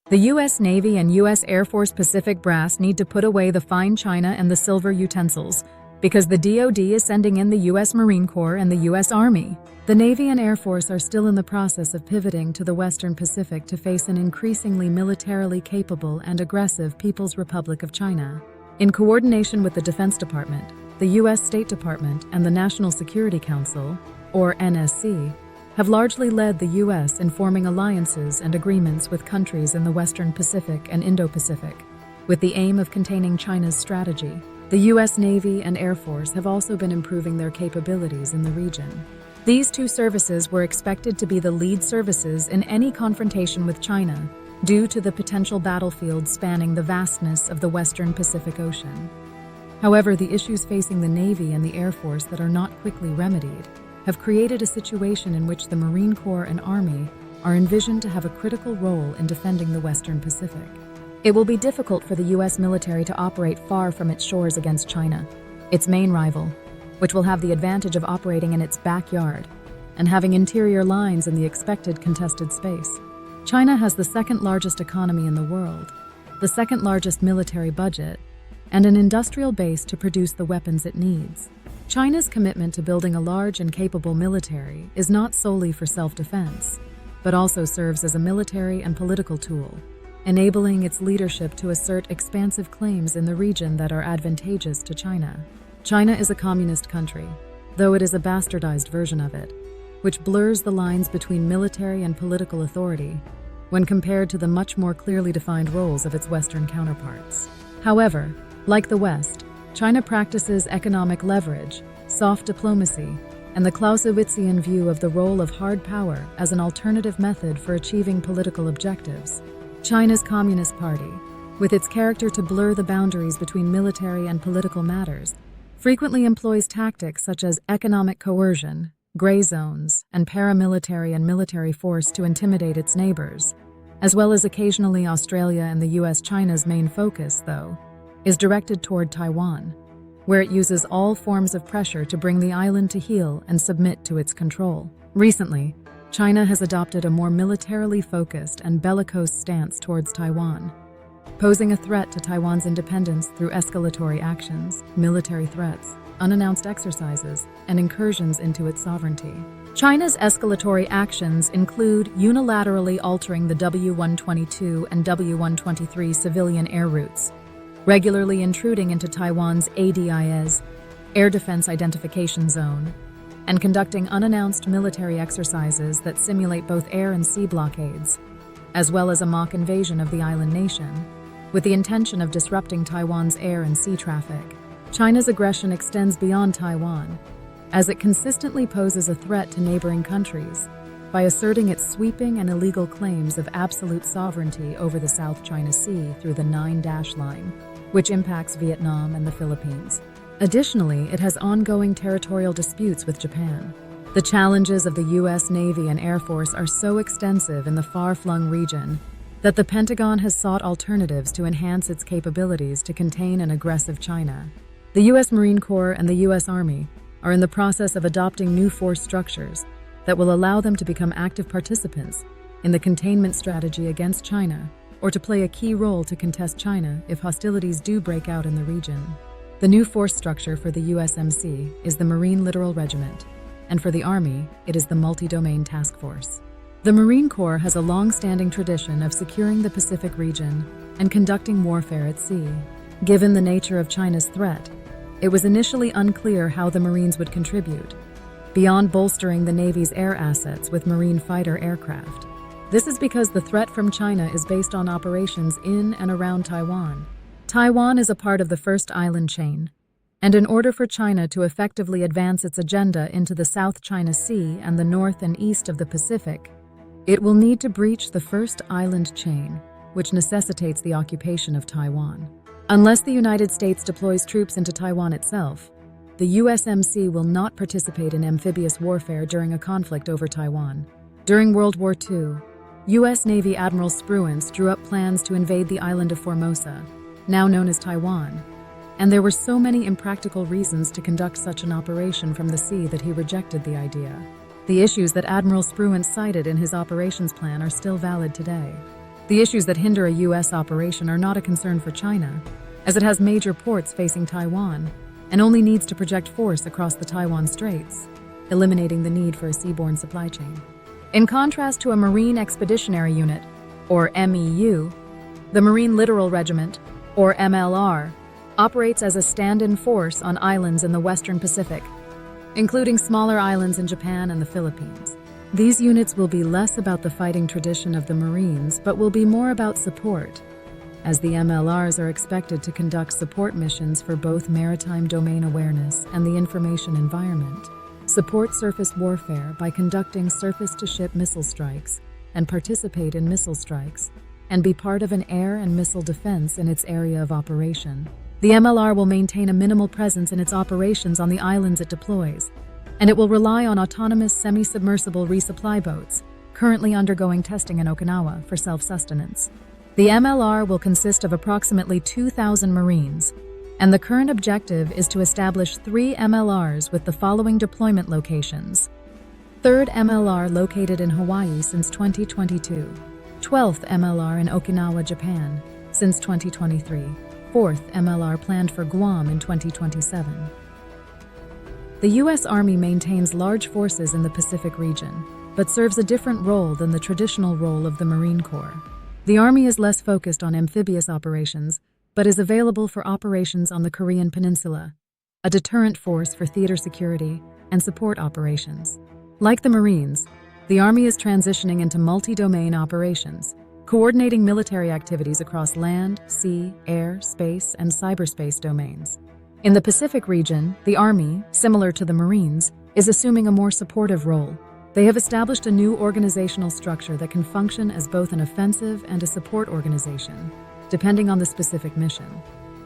The U.S. Navy and U.S. Air Force Pacific brass need to put away the fine china and the silver utensils, because the DoD is sending in the U.S. Marine Corps and the U.S. Army. The Navy and Air Force are still in the process of pivoting to the Western Pacific to face an increasingly militarily capable and aggressive People's Republic of China. In coordination with the Defense Department, the U.S. State Department, and the National Security Council, or NSC, have largely led the U.S. in forming alliances and agreements with countries in the Western Pacific and Indo-Pacific, with the aim of containing China's strategy. The U.S. Navy and Air Force have also been improving their capabilities in the region. These two services were expected to be the lead services in any confrontation with China, due to the potential battlefield spanning the vastness of the Western Pacific Ocean. However, the issues facing the Navy and the Air Force that are not quickly remedied have created a situation in which the Marine Corps and Army are envisioned to have a critical role in defending the Western Pacific. It will be difficult for the U.S. military to operate far from its shores against China, its main rival, which will have the advantage of operating in its backyard and having interior lines in the expected contested space. China has the second largest economy in the world, the second largest military budget, and an industrial base to produce the weapons it needs. China's commitment to building a large and capable military is not solely for self-defense, but also serves as a military and political tool, enabling its leadership to assert expansive claims in the region that are advantageous to China. China is a communist country, though it is a bastardized version of it, which blurs the lines between military and political authority when compared to the much more clearly defined roles of its Western counterparts. However, like the West, China practices economic leverage, soft diplomacy, and the Clausewitzian view of the role of hard power as an alternative method for achieving political objectives. China's Communist Party, with its character to blur the boundaries between military and political matters, frequently employs tactics such as economic coercion, gray zones, and paramilitary and military force to intimidate its neighbors, as well as occasionally Australia and the U.S. China's main focus, though, is directed toward Taiwan, where it uses all forms of pressure to bring the island to heel and submit to its control. Recently, China has adopted a more militarily focused and bellicose stance towards Taiwan, posing a threat to Taiwan's independence through escalatory actions, military threats, unannounced exercises, and incursions into its sovereignty. China's escalatory actions include unilaterally altering the W-122 and W-123 civilian air routes, regularly intruding into Taiwan's ADIZ, Air Defense Identification Zone, and conducting unannounced military exercises that simulate both air and sea blockades, as well as a mock invasion of the island nation, with the intention of disrupting Taiwan's air and sea traffic. China's aggression extends beyond Taiwan, as it consistently poses a threat to neighboring countries by asserting its sweeping and illegal claims of absolute sovereignty over the South China Sea through the Nine-Dash Line, which impacts Vietnam and the Philippines. Additionally, it has ongoing territorial disputes with Japan. The challenges of the U.S. Navy and Air Force are so extensive in the far-flung region that the Pentagon has sought alternatives to enhance its capabilities to contain an aggressive China. The U.S. Marine Corps and the U.S. Army are in the process of adopting new force structures that will allow them to become active participants in the containment strategy against China, or to play a key role to contest China if hostilities do break out in the region. The new force structure for the U.S.M.C. is the Marine Littoral Regiment, and for the Army, it is the Multi-Domain Task Force. The Marine Corps has a long-standing tradition of securing the Pacific region and conducting warfare at sea. Given the nature of China's threat, it was initially unclear how the Marines would contribute, beyond bolstering the Navy's air assets with Marine fighter aircraft. This is because the threat from China is based on operations in and around Taiwan. Taiwan is a part of the first island chain, and in order for China to effectively advance its agenda into the South China Sea and the north and east of the Pacific, it will need to breach the first island chain, which necessitates the occupation of Taiwan. Unless the United States deploys troops into Taiwan itself, the U.S.M.C. will not participate in amphibious warfare during a conflict over Taiwan. During World War II, U.S. Navy Admiral Spruance drew up plans to invade the island of Formosa, now known as Taiwan, and there were so many impractical reasons to conduct such an operation from the sea that he rejected the idea. The issues that Admiral Spruance cited in his operations plan are still valid today. The issues that hinder a U.S. operation are not a concern for China, as it has major ports facing Taiwan and only needs to project force across the Taiwan Straits, eliminating the need for a seaborne supply chain. In contrast to a Marine Expeditionary Unit, or MEU, the Marine Littoral Regiment, or MLR, operates as a stand-in force on islands in the Western Pacific, including smaller islands in Japan and the Philippines. These units will be less about the fighting tradition of the Marines, but will be more about support, as the MLRs are expected to conduct support missions for both maritime domain awareness and the information environment, support surface warfare by conducting surface-to-ship missile strikes, and participate in missile strikes, and be part of an air and missile defense in its area of operation. The MLR will maintain a minimal presence in its operations on the islands it deploys, and it will rely on autonomous semi-submersible resupply boats, currently undergoing testing in Okinawa for self-sustenance. The MLR will consist of approximately 2,000 Marines, and the current objective is to establish 3 MLRs with the following deployment locations. 3rd MLR located in Hawaii since 2022, 12th MLR in Okinawa, Japan, since 2023, 4th MLR planned for Guam in 2027. The U.S. Army maintains large forces in the Pacific region, but serves a different role than the traditional role of the Marine Corps. The Army is less focused on amphibious operations, but is available for operations on the Korean Peninsula, a deterrent force for theater security and support operations. Like the Marines, the Army is transitioning into multi-domain operations, coordinating military activities across land, sea, air, space, and cyberspace domains. In the Pacific region, the Army, similar to the Marines, is assuming a more supportive role. They have established a new organizational structure that can function as both an offensive and a support organization, depending on the specific mission.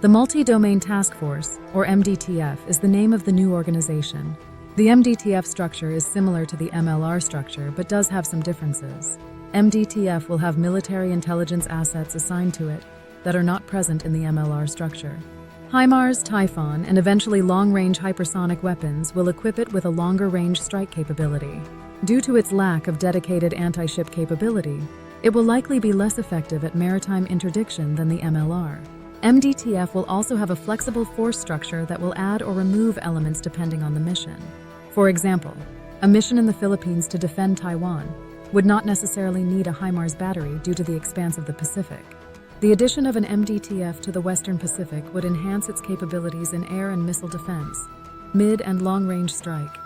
The Multi-Domain Task Force, or MDTF, is the name of the new organization. The MDTF structure is similar to the MLR structure, but does have some differences. MDTF will have military intelligence assets assigned to it that are not present in the MLR structure. HIMARS, Typhon, and eventually long-range hypersonic weapons will equip it with a longer-range strike capability. Due to its lack of dedicated anti-ship capability, it will likely be less effective at maritime interdiction than the MLR. MDTF will also have a flexible force structure that will add or remove elements depending on the mission. For example, a mission in the Philippines to defend Taiwan would not necessarily need a HIMARS battery due to the expanse of the Pacific. The addition of an MDTF to the Western Pacific would enhance its capabilities in air and missile defense, mid- and long-range strike,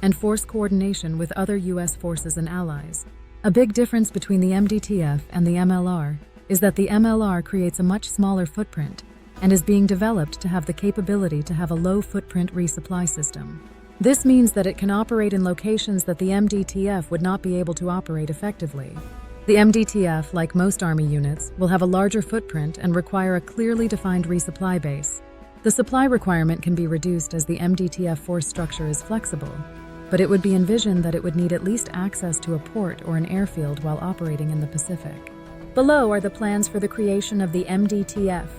and force coordination with other U.S. forces and allies. A big difference between the MDTF and the MLR is that the MLR creates a much smaller footprint and is being developed to have the capability to have a low-footprint resupply system. This means that it can operate in locations that the MDTF would not be able to operate effectively. The MDTF, like most Army units, will have a larger footprint and require a clearly defined resupply base. The supply requirement can be reduced as the MDTF force structure is flexible, but it would be envisioned that it would need at least access to a port or an airfield while operating in the Pacific. Below are the plans for the creation of the MDTF.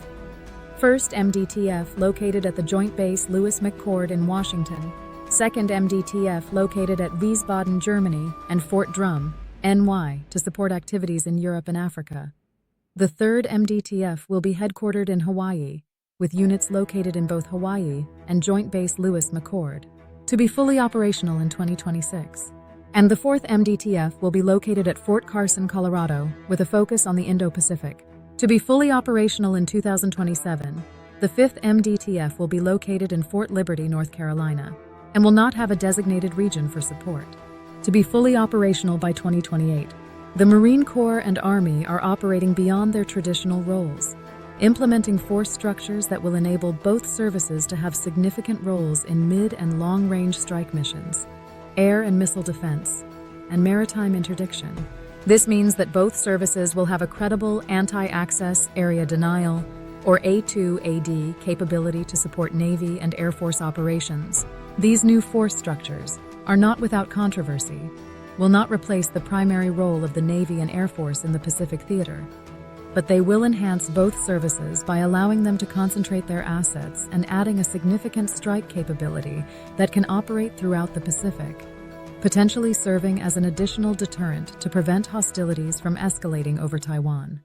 First MDTF, located at the Joint Base Lewis McChord in Washington. Second MDTF, located at Wiesbaden, Germany, and Fort Drum, NY, to support activities in Europe and Africa. The third MDTF will be headquartered in Hawaii, with units located in both Hawaii and Joint Base Lewis McChord, to be fully operational in 2026. And the fourth MDTF will be located at Fort Carson, Colorado, with a focus on the Indo-Pacific, to be fully operational in 2027. The fifth MDTF will be located in Fort Liberty, North Carolina, and will not have a designated region for support, to be fully operational by 2028. The Marine Corps and Army are operating beyond their traditional roles, implementing force structures that will enable both services to have significant roles in mid- and long-range strike missions, air and missile defense, and maritime interdiction. This means that both services will have a credible anti-access area denial, or A2AD, capability to support Navy and Air Force operations. These new force structures are not without controversy, will not replace the primary role of the Navy and Air Force in the Pacific theater, but they will enhance both services by allowing them to concentrate their assets and adding a significant strike capability that can operate throughout the Pacific, potentially serving as an additional deterrent to prevent hostilities from escalating over Taiwan.